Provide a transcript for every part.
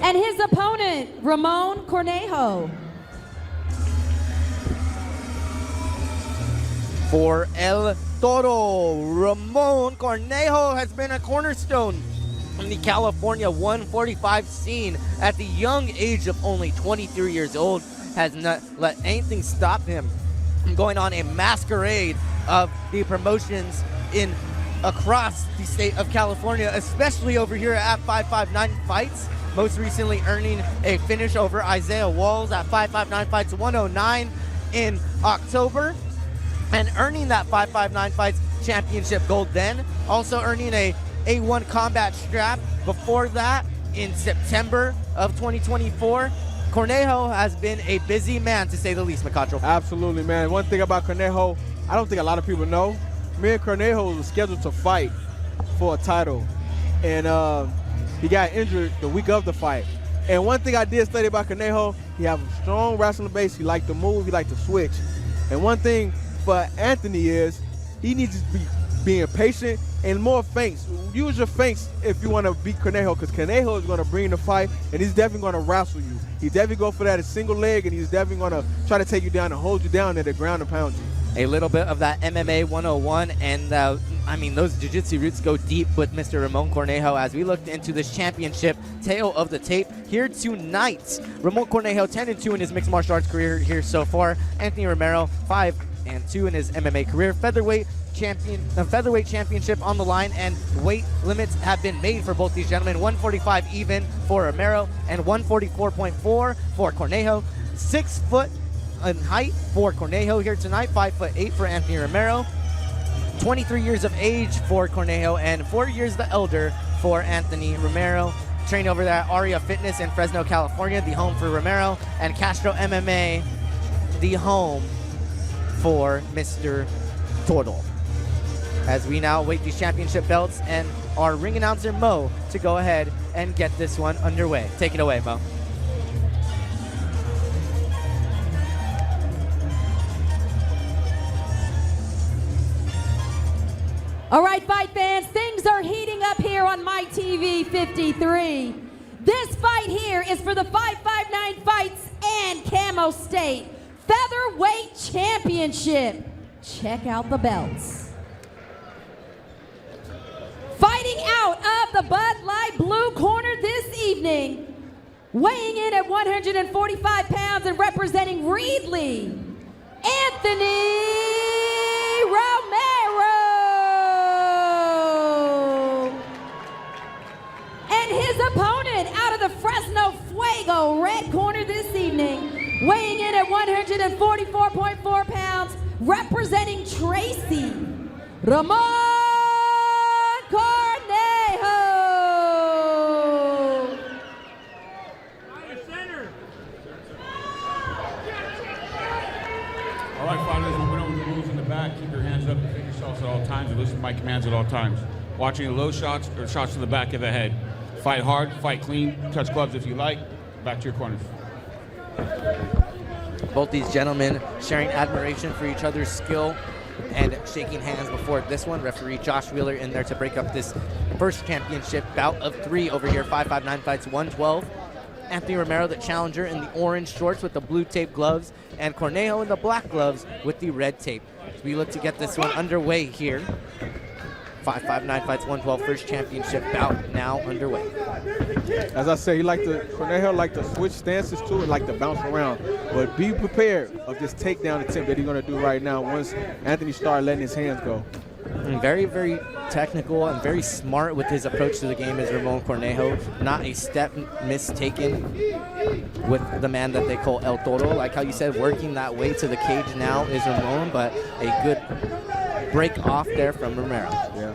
And his opponent, Ramon Cornejo. For El Toro, Ramon Cornejo has been a cornerstone in the California 145 scene at the young age of only 23 years old. Has not let anything stop him from going on a masquerade of the promotions across the state of California, especially over here at 559 Fights. Most recently earning a finish over Isaiah Walls at 559 Fights 109 in October, and earning that 559 Fights championship gold then. Also earning a A1 combat strap before that in September of 2024. Cornejo has been a busy man, to say the least, McCottrell. Absolutely, man. One thing about Cornejo, I don't think a lot of people know, me and Cornejo was scheduled to fight for a title. And he got injured the week of the fight. And one thing I did study about Cornejo, he has a strong wrestling base. He liked to move, he liked to switch. And one thing for Anthony is he needs to be being patient and more feints. Use your feints if you want to beat Cornejo, because Cornejo is going to bring the fight, and he's definitely going to wrestle you. He's definitely go for that single leg, and he's definitely going to try to take you down and hold you down at the ground and pound you. A little bit of that MMA 101, and I mean, those jiu-jitsu roots go deep with Mr. Ramon Cornejo as we looked into this championship tail of the tape here tonight. Ramon Cornejo 10-2 in his mixed martial arts career here so far. Anthony Romero 5-2 in his MMA career. Featherweight championship on the line, and weight limits have been made for both these gentlemen. 145 even for Romero and 144.4 for Cornejo. 6 foot in height for Cornejo here tonight, 5'8" for Anthony Romero. 23 years of age for Cornejo and 4 years the elder for Anthony Romero. Trained over there at Aria Fitness in Fresno, California, the home for Romero, and CastroMMA, the home for Mr. Toro. As we now await these championship belts and our ring announcer Mo to go ahead and get this one underway. Take it away, Mo. All right, fight fans, things are heating up here on my TV 53. This fight here is for the 559 Fights and Camo State Featherweight Championship. Check out the belts. Fighting out of the Bud Light blue corner this evening, weighing in at 145 pounds and representing Reedley, Anthony Romero. And his opponent out of the Fresno Fuego red corner this evening, weighing in at 144.4 pounds, representing Tracy, Ramon Cornejo. All right, fighters, we went over the rules in the back. Keep your hands up, defend yourselves at all times, and listen to my commands at all times. Watching the low shots or shots to the back of the head. Fight hard, fight clean, touch gloves if you like. Back to your corners. Both these gentlemen sharing admiration for each other's skill and shaking hands before this one. Referee Josh Wheeler in there to break up this first championship bout of 3 over here. 559 Fights 112. Anthony Romero, the challenger, in the orange shorts with the blue tape gloves, and Cornejo in the black gloves with the red tape. As we look to get this one underway here. 559 Fights 112 first championship bout now underway. As I said, Cornejo like to switch stances too and like to bounce around. But be prepared of this takedown attempt that he's going to do right now once Anthony starts letting his hands go. And very, very technical and very smart with his approach to the game is Ramon Cornejo. Not a step mistaken with the man that they call El Toro. Like how you said, working that way to the cage now is Ramon, but a good break off there from Romero. Yeah.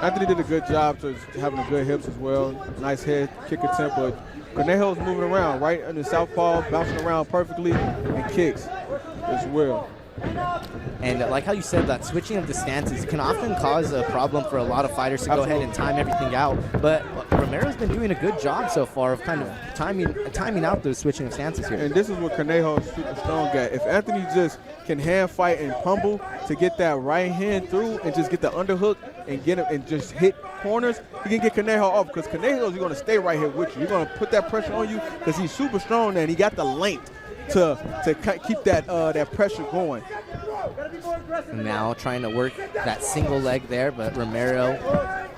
Anthony did a good job to having a good hips as well. Nice head kick attempt, but Cornejo's moving around right in the southpaw, bouncing around perfectly, and kicks as well. And like how you said, that switching of the stances can often cause a problem for a lot of fighters to go ahead and time everything out. But Romero's been doing a good job so far of kind of timing out those switching of stances here. And this is what Cornejo is super strong at. If Anthony just can hand fight and pummel to get that right hand through and just get the underhook and get him and just hit corners, he can get Cornejo off because Cornejo is going to stay right here with you. You're going to put that pressure on you because he's super strong and he got the length to keep that pressure going. Now trying to work that single leg there, but Romero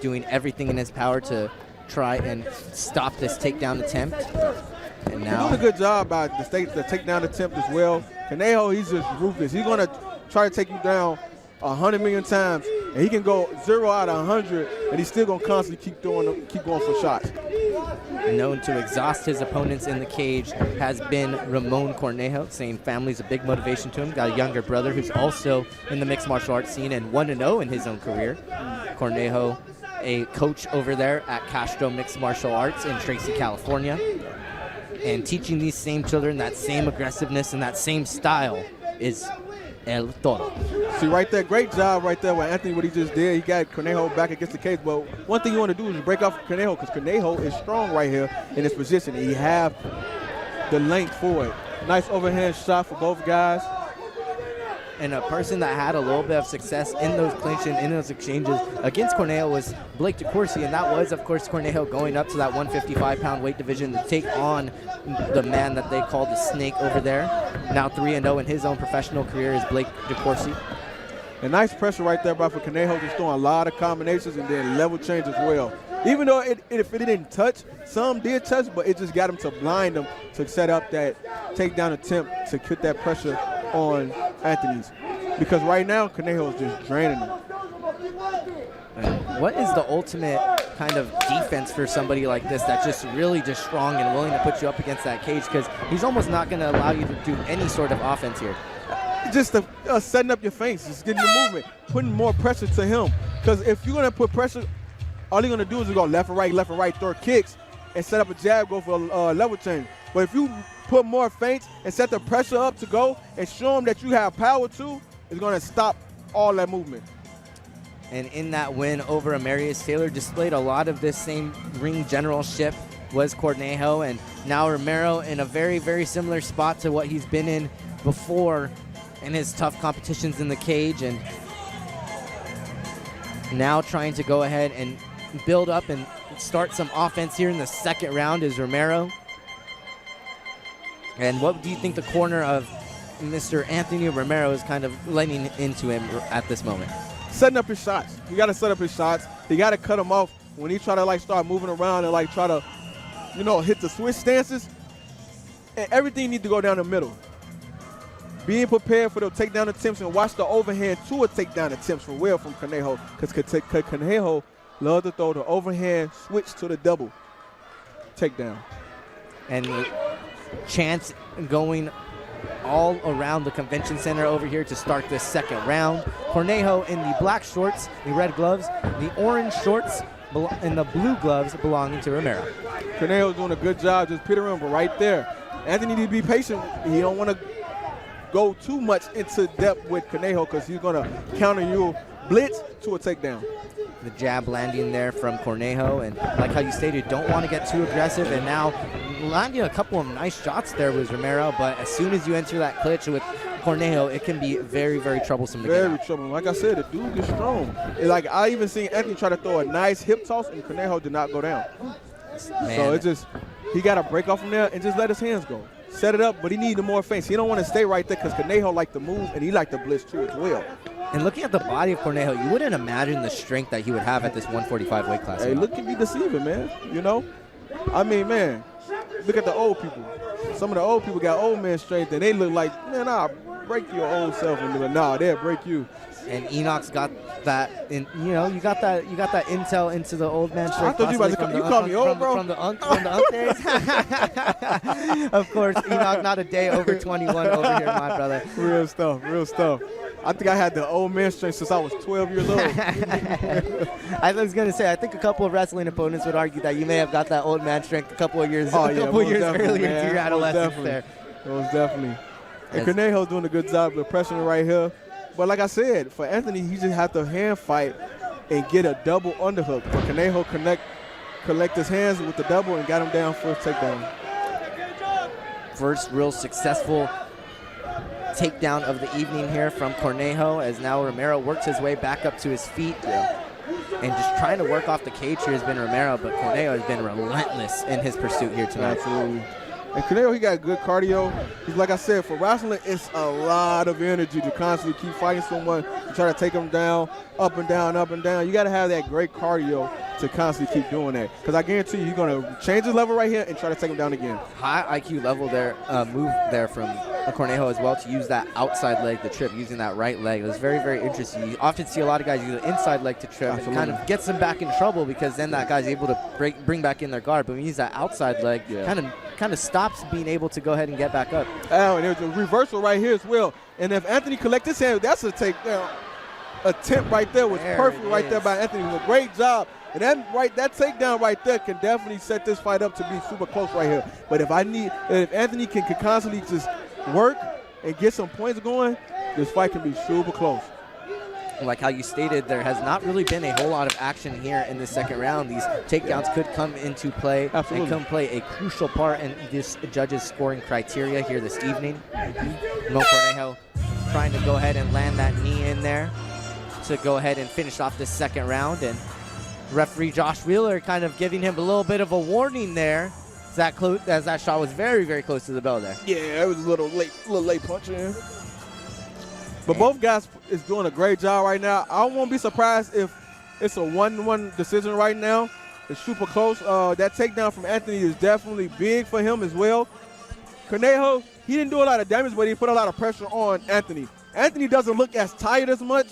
doing everything in his power to try and stop this takedown attempt. And now he's doing a good job by the takedown attempt as well. Cornejo, he's just ruthless. He's going to try to take you down 100 million times, and he can go 0 out of 100, and he's still going to constantly keep going for shots. Known to exhaust his opponents in the cage has been Ramon Cornejo, saying family's a big motivation to him. Got a younger brother who's also in the mixed martial arts scene and 1-0 in his own career. Cornejo, a coach over there at Castro Mixed Martial Arts in Tracy, California, and teaching these same children that same aggressiveness and that same style is El Toro. See right there, great job right there with Anthony, what he just did. He got Cornejo back against the cage, but one thing you want to do is break off Cornejo because Cornejo is strong right here in his position. He have the length for it. Nice overhand shot for both guys. And a person that had a little bit of success in those clinches, in those exchanges against Cornejo was Blake DeCourcy, and that was, of course, Cornejo going up to that 155-pound weight division to take on the man that they called the Snake over there. Now 3-0 in his own professional career is Blake DeCourcy. A nice pressure right there by for Cornejo, just throwing a lot of combinations and then level change as well. Even though if it didn't touch, some did touch, but it just got him to blind him to set up that takedown attempt to put that pressure on Anthony's. Because right now, Cornejo is just draining him. What is the ultimate kind of defense for somebody like this that's just really just strong and willing to put you up against that cage? Because he's almost not going to allow you to do any sort of offense here. Just setting up your feints, just getting your movement, putting more pressure to him. Because if you're going to put pressure, all you're going to do is go left and right, throw kicks, and set up a jab, go for a level change. But if you put more feints and set the pressure up to go and show him that you have power too, it's going to stop all that movement. And in that win over Amarius Taylor, displayed a lot of this same ring generalship was Cornejo, and now Romero in a very, very similar spot to what he's been in before in his tough competitions in the cage, and now trying to go ahead and build up and start some offense here in the second round is Romero. And what do you think the corner of Mr. Anthony Romero is kind of letting into him at this moment? Setting up his shots. You got to set up his shots. You got to cut him off when he try to start moving around and try to, hit the switch stances. And everything needs to go down the middle. Being prepared for the takedown attempts and watch the overhand to a takedown attempts for real from Cornejo, because Cornejo loves to throw the overhand switch to the double takedown. And chance going all around the convention center over here to start this second round. Cornejo in the black shorts, the red gloves, the orange shorts, and the blue gloves belonging to Romero. Cornejo's doing a good job just pitting him right there. Anthony needs to be patient. He don't want to go too much into depth with Cornejo because he's going to counter your blitz to a takedown. The jab landing there from Cornejo, and like how you stated, don't want to get too aggressive, and now landing a couple of nice shots there was Romero, but as soon as you enter that clinch with Cornejo, it can be very, very troublesome to get out. Very troublesome. Like I said, the dude is strong. I even seen Anthony try to throw a nice hip toss, and Cornejo did not go down. Man. So it just, he got to break off from there and just let his hands go. Set it up, but he needed more feints. He don't want to stay right there because Cornejo like to move, and he like to blitz too as well. And looking at the body of Cornejo, you wouldn't imagine the strength that he would have at this 145 weight class. Hey, look can be deceiving, man. I mean, man, look at the old people. Some of the old people got old man strength, and they look like, man, I'll break your old self. And they're like, nah, they'll break you. And Enoch's got that, you got that intel into the old man strength. I thought you about to you call me old, bro. From the unk days. Of course, Enoch not a day over 21 over here, my brother. Real stuff. I think I had the old man strength since I was 12 years old. I was going to say, I think a couple of wrestling opponents would argue that you may have got that old man strength a couple of years earlier to your adolescence there. Most definitely. And Cornejo's doing a good job of pressing right here. But like I said, for Anthony, he just have to hand fight and get a double underhook. But Cornejo collect his hands with the double and got him down for a takedown. First real successful takedown of the evening here from Cornejo, as now Romero works his way back up to his feet. and just trying to work off the cage here has been Romero, but Cornejo has been relentless in his pursuit here tonight. Absolutely. And Cornejo, he got good cardio. He's, like I said, for wrestling, it's a lot of energy to constantly keep fighting someone, to try to take them down, up and down, up and down. You got to have that great cardio to constantly keep doing that. Because I guarantee you, you're going to change his level right here and try to take him down again. High IQ level there, move there from Cornejo as well, to use that outside leg to trip, using that right leg. It was very, very interesting. You often see a lot of guys use the inside leg to trip. Absolutely. And kind of gets them back in trouble, because then that guy's able to bring back in their guard. But when you use that outside leg, kind of stops being able to go ahead and get back up. Oh, and there's a reversal right here as well. And if Anthony collect his hand, that's a takedown attempt right there. Was perfect right there by Anthony. It was a great job. And that takedown right there can definitely set this fight up to be super close right here. But if Anthony can constantly just work and get some points going, this fight can be super close. Like how you stated, there has not really been a whole lot of action here in the second round. These takedowns could come into play. Absolutely. And come play a crucial part in this judges' scoring criteria here this evening. Ramon Cornejo trying to go ahead and land that knee in there to go ahead and finish off this second round. And referee Josh Wheeler kind of giving him a little bit of a warning there, as that shot was very, very close to the bell there. Yeah, it was a little late punch in. But both guys is doing a great job right now. I won't be surprised if it's a 1-1 decision right now. It's super close. That takedown from Anthony is definitely big for him as well. Cornejo, he didn't do a lot of damage, but he put a lot of pressure on Anthony. Anthony doesn't look as tired as much,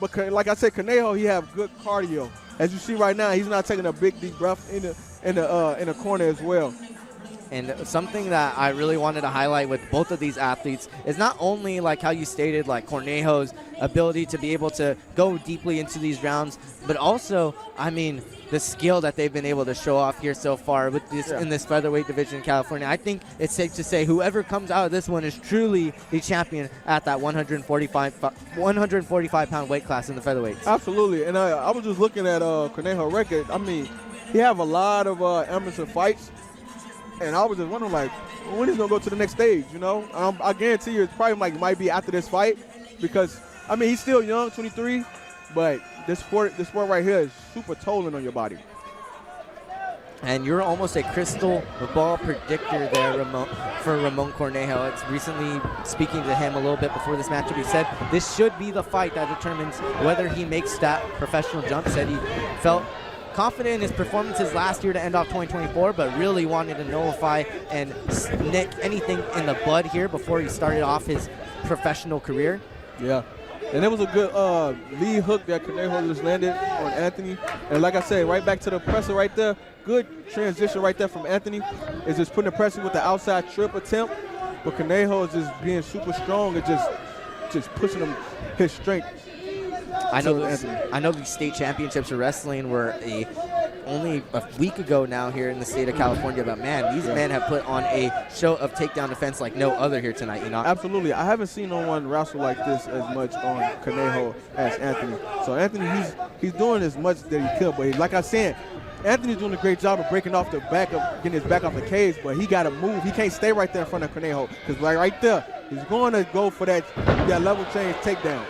but like I said, Cornejo, he have good cardio. As you see right now, he's not taking a big deep breath in the corner as well. And something that I really wanted to highlight with both of these athletes is not only like how you stated, like Cornejo's ability to be able to go deeply into these rounds, but also, I mean, the skill that they've been able to show off here so far with this in this featherweight division in California. I think it's safe to say whoever comes out of this one is truly the champion at that 145-pound weight class in the featherweights. Absolutely, and I was just looking at Cornejo's record. I mean, he have a lot of amateur fights. And I was just wondering, like, when he's going to go to the next stage, you know? I guarantee you it's probably might be after this fight because, I mean, he's still young, 23, but this sport right here is super tolling on your body. And you're almost a crystal ball predictor there, for Ramon Cornejo. It's recently, speaking to him a little bit before this matchup, he said this should be the fight that determines whether he makes that professional jump. Said he felt confident in his performances last year to end off 2024, but really wanted to nullify and nick anything in the bud here before he started off his professional career. Yeah, and it was a good lead hook that Cornejo just landed on Anthony. And like I said, right back to the presser right there. Good transition right there from Anthony. Is just putting the pressure with the outside trip attempt. But Cornejo is just being super strong and just pushing him his strength. I know these state championships of wrestling were only a week ago now here in the state of California, but man, these men have put on a show of takedown defense like no other here tonight, you know? Absolutely. I haven't seen no one wrestle like this as much on Cornejo as Anthony. So Anthony, he's doing as much that he could, but like I said, Anthony's doing a great job of breaking off the back getting his back off the cage, but he got to move. He can't stay right there in front of Cornejo because right there, he's going to go for that level change takedown.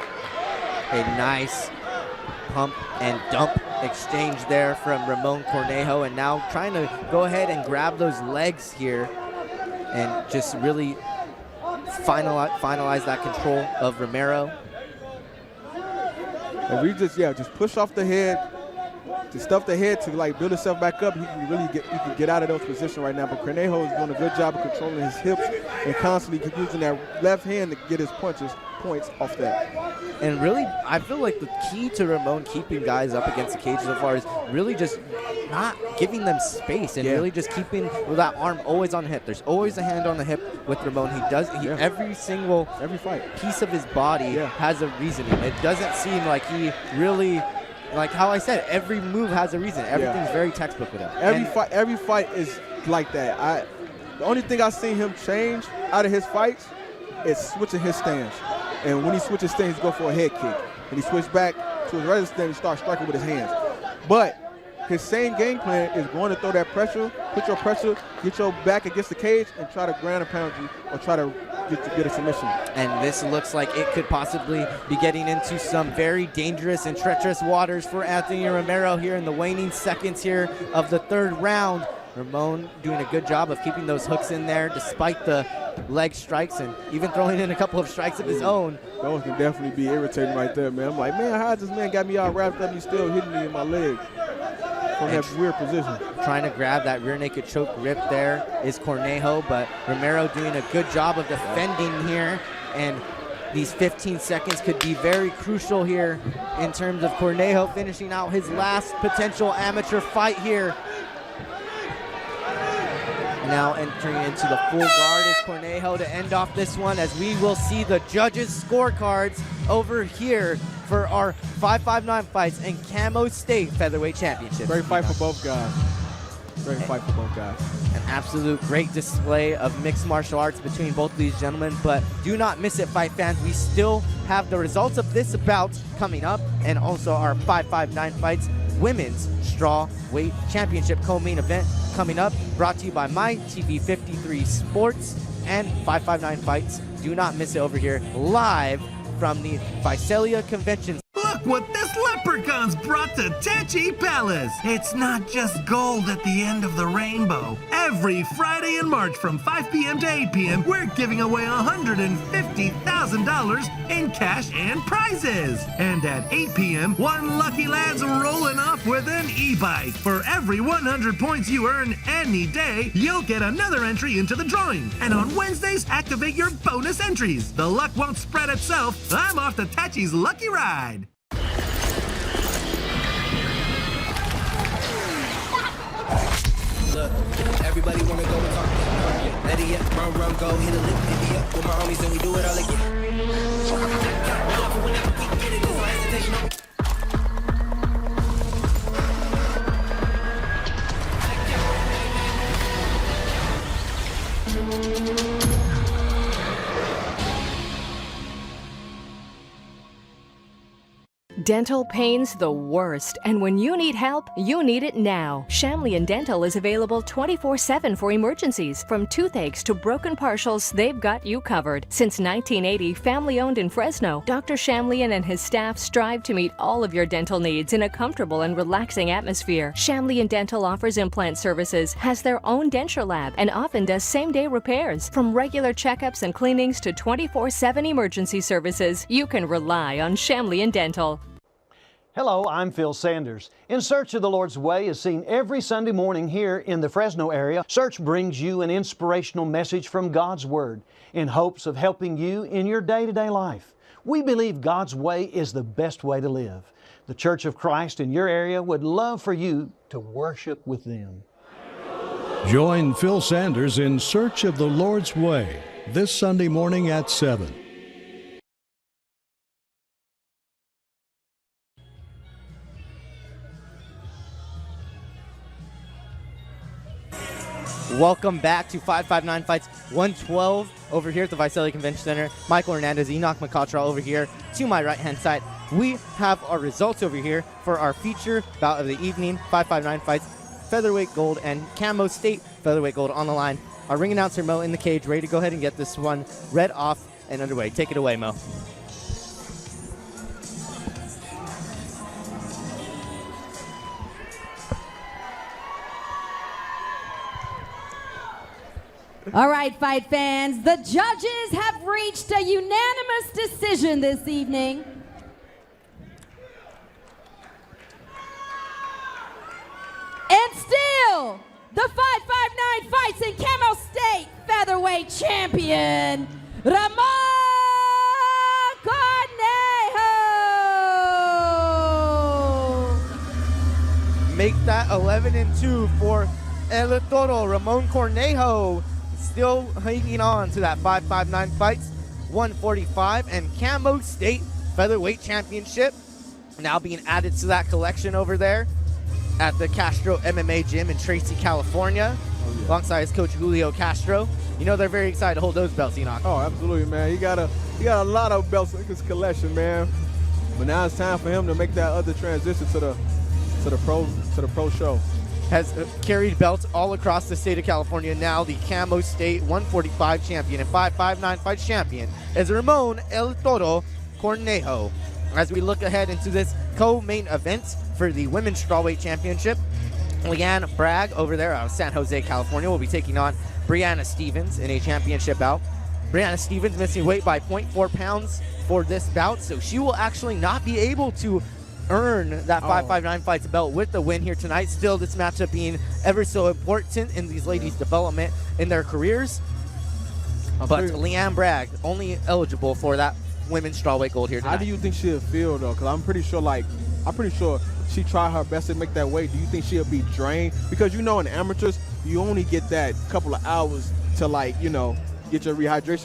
A nice pump and dump exchange there from Ramon Cornejo, and now trying to go ahead and grab those legs here and just really finalize that control of Romero. And we just push off the head, to stuff the head to like build himself back up. He can really get out of those positions right now. But Cornejo is doing a good job of controlling his hips and constantly using that left hand to get his points off that. And really, I feel like the key to Ramon keeping guys up against the cage so far is really just not giving them space and really just keeping that arm always on the hip. There's always a hand on the hip with Ramon. Every fight piece of his body has a reasoning. It doesn't seem like he really, like how I said, every move has a reason. Everything's very textbook with him. Every fight is like that. The only thing I've seen him change out of his fights is switching his stance. And when he switches stance, he goes for a head kick. And he switches back to his regular stance and starts striking with his hands. But his same game plan is going to throw that pressure, put your pressure, get your back against the cage, and try to ground and pound you or try to get a submission. And this looks like it could possibly be getting into some very dangerous and treacherous waters for Anthony Romero here in the waning seconds here of the third round. Ramon doing a good job of keeping those hooks in there despite the leg strikes and even throwing in a couple of strikes of his own. Those can definitely be irritating right there, man. I'm like, man, how this man got me all wrapped up and he's still hitting me in my leg from that weird position. Trying to grab that rear naked choke rip there is Cornejo, but Romero doing a good job of defending here, and these 15 seconds could be very crucial here in terms of Cornejo finishing out his last potential amateur fight here. Now entering into the full guard is Cornejo to end off this one, as we will see the judges' scorecards over here for our 559 Fights and Camo State Featherweight Championship. Great fight for both guys. Great fight for both guys. An absolute great display of mixed martial arts between both of these gentlemen, but do not miss it, fight fans. We still have the results of this bout coming up, and also our 559 Fights Women's Straw Weight Championship co-main event coming up, brought to you by My TV 53 Sports and 559 Fights. Do not miss it over here, live from the Visalia Convention. Look what this leprechaun's brought to Tachi Palace. It's not just gold at the end of the rainbow. Every Friday in March from 5 p.m. to 8 p.m., we're giving away $150,000 in cash and prizes. And at 8 p.m., one lucky lad's rolling off with an e-bike. For every 100 points you earn any day, you'll get another entry into the drawing. And on Wednesdays, activate your bonus entries. The luck won't spread itself. I'm off to Tachi's Lucky Ride. Look, everybody wanna go and talk that. Better yet, run, go, hit a lick, divvy up with my homies, and we do it all again. Whenever we get it, there's no hesitation. Dental pain's the worst, and when you need help, you need it now. Shamlian Dental is available 24/7 for emergencies. From toothaches to broken partials, they've got you covered. Since 1980, family-owned in Fresno, Dr. Shamlian and his staff strive to meet all of your dental needs in a comfortable and relaxing atmosphere. Shamlian Dental offers implant services, has their own denture lab, and often does same-day repairs. From regular checkups and cleanings to 24/7 emergency services, you can rely on Shamlian Dental. Hello, I'm Phil Sanders. In Search of the Lord's Way is seen every Sunday morning here in the Fresno area. Search brings you an inspirational message from God's Word in hopes of helping you in your day-to-day life. We believe God's way is the best way to live. The Church of Christ in your area would love for you to worship with them. Join Phil Sanders in Search of the Lord's Way this Sunday morning at 7. Welcome back to 559 Fights 112 over here at the Visalia Convention Center. Michael Hernandez, Enoch McCottrell over here to my right-hand side. We have our results over here for our feature bout of the evening, 559 Fights, Featherweight Gold and Camo State Featherweight Gold on the line. Our ring announcer, Mo, in the cage, ready to go ahead and get this one read off and underway. Take it away, Mo. All right, fight fans, the judges have reached a unanimous decision this evening. And still, the 559 Fights in Camo State Featherweight Champion, Ramon Cornejo. Make that 11-2 for El Toro, Ramon Cornejo. Still hanging on to that 559 Fights 145 and Camo State Featherweight Championship. Now being added to that collection over there at the CastroMMA gym in Tracy, California, alongside his coach Julio Castro. You know they're very excited to hold those belts, Enoch. Oh, absolutely, man. He got a lot of belts in his collection, man. But now it's time for him to make that other transition to the pro show. has carried belts all across the state of California. Now the Camo State 145 champion and 559 Fights champion is Ramon El Toro Cornejo. As we look ahead into this co-main event for the Women's Strawweight Championship, Leanne Bragg over there out of San Jose, California will be taking on Brianna Stevens in a championship bout. Brianna Stevens missing weight by 0.4 pounds for this bout, so she will actually not be able to earn that 559 Fights belt with the win here tonight. Still, this matchup being ever so important in these ladies' development in their careers. But Leanne Bragg only eligible for that women's strawweight gold here tonight. How do you think she'll feel though? Because I'm pretty sure she tried her best to make that weight. Do you think she'll be drained? Because in amateurs, you only get that couple of hours to get your rehydration.